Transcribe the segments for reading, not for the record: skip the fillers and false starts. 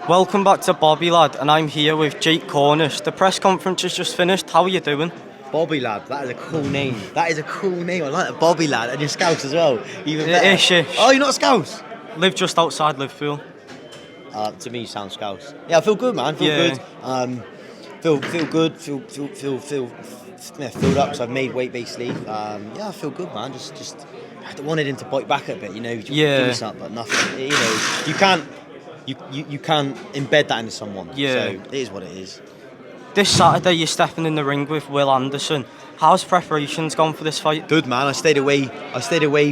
Welcome back to Bobby Lad, and I'm here with Jake Cornish. The press conference has just finished. How are you doing? Bobby Lad, that is a cool name. That is a cool name. I like that, Bobby Lad, and you're Scouse as well. Even better. Ish. Oh, you're not a Scouse? Live just outside Liverpool. To me, you sound Scouse. Yeah, I feel good, man. Feel good. Feel good. Filled up. So I've made weight basically. I feel good, man. Just I wanted him to bite back a bit. You know, give me something, but nothing. You know, you can't embed that into someone. Yeah. So it is what it is. This Saturday, you're stepping in the ring with Will Anderson. How's preparations gone for this fight? Good, man. I stayed away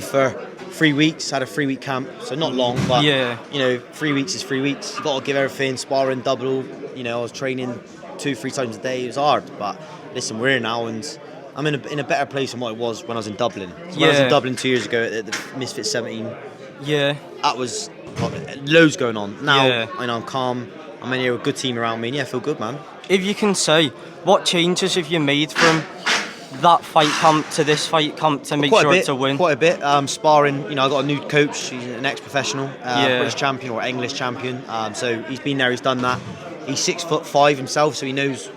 for 3 weeks. Had a 3-week camp, so not long, but you know, 3 weeks is 3 weeks. You got to give everything, sparring, double. You know, I was training 2-3 times a day. It was hard, but listen, we're here now, and I'm in a better place than what I was when I was in Dublin. So when I was in Dublin 2 years ago at the Misfits 17, that was loads going on. Now I know I'm calm. I'm in here with a good team around me, and I feel good, man. If you can say, what changes have you made from that fight camp to this fight camp to make sure it's a win? Quite a bit. Sparring, you know, I got a new coach. He's an ex-professional, British champion or English champion. So he's been there, he's done that. He's 6'5" himself, so he knows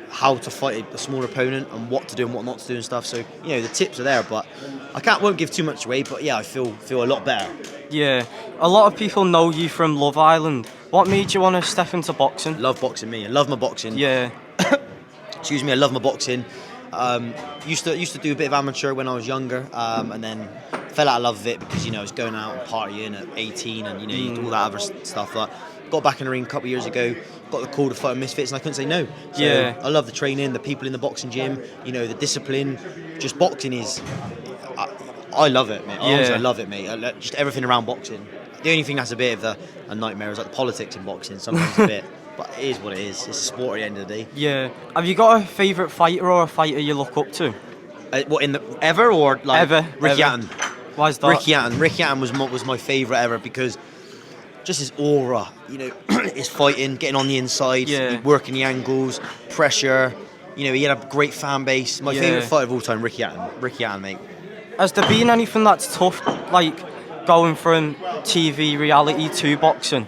how to fight a smaller opponent and what to do and what not to do and stuff. So, you know, the tips are there, but won't give too much away. But yeah, I feel a lot better. Yeah, a lot of people know you from Love Island. What made you want to step into boxing? Love boxing, me. I love my boxing. Yeah. Excuse me, I love my boxing. Used to do a bit of amateur when I was younger, and then fell out of love with it because, you know, I was going out and partying at 18 and, you know, you do all that other stuff. Like, got back in the ring a couple of years ago, got the call to fight Misfits, and I couldn't say no. So I love the training, the people in the boxing gym, you know, the discipline. Just boxing is, I love it, mate. Honestly, I love it, mate. Just everything around boxing. The only thing that's a bit of a nightmare is like the politics in boxing. Sometimes a bit, but it is what it is. It's a sport at the end of the day. Yeah. Have you got a favourite fighter or a fighter you look up to? What ever or like ever? Ricky Hatton. Why's that? Ricky Hatton was my favourite ever because just his aura, you know, his fighting, getting on the inside, working the angles, pressure. You know, he had a great fan base. My favourite fighter of all time, Ricky Hatton, mate. Has there been anything that's tough, like going from TV reality to boxing?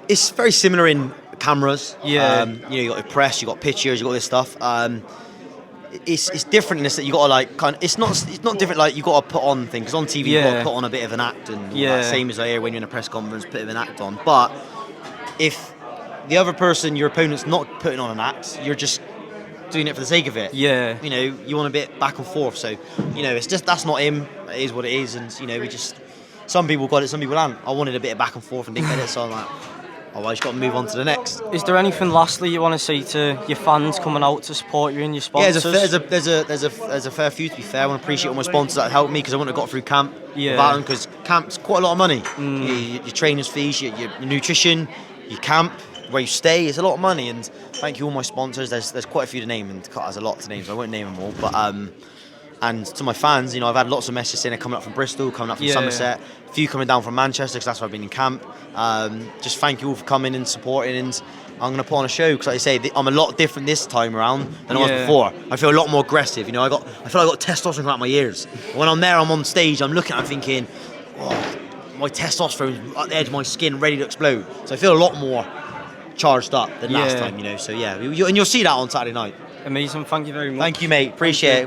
It's very similar in cameras. Yeah. You know, you got the press, you got pictures, you got this stuff. It's different in this that you got to like kind of. It's not different like you got to put on things because on TV you got to put on a bit of an act and same as I hear when you're in a press conference, put an act on. But if the other person, your opponent's not putting on an act, you're just doing it for the sake of it. Yeah. You know, you want a bit back and forth. So, you know, it's just that's not him. It is what it is, and you know, some people got it, some people haven't. I wanted a bit of back and forth and didn't get it, so I'm like, oh, I just got to move on to the next. Is there anything lastly you want to say to your fans coming out to support you and your sponsors? Yeah, there's a fair few, to be fair. I want to appreciate all my sponsors that helped me because I wouldn't have got through camp without them, because camp's quite a lot of money. Your trainer's fees, your nutrition, your camp, where you stay, it's a lot of money. And thank you all my sponsors. There's quite a few to name, and there's a lot to name, so I won't name them all. But and to my fans, you know, I've had lots of messages saying they're coming up from Bristol, coming up from Somerset, a few coming down from Manchester because that's where I've been in camp. Just thank you all for coming and supporting, and I'm going to put on a show because, like I say, I'm a lot different this time around than I was before. I feel a lot more aggressive, you know. I feel like I got testosterone coming out my ears. When I'm there, I'm on stage, I'm looking at it, I'm thinking, oh, my testosterone's at the edge of my skin, ready to explode. So I feel a lot more charged up than last time, you know. So yeah, and you'll see that on Saturday night. Amazing, thank you very much. Thank you, mate. Appreciate it.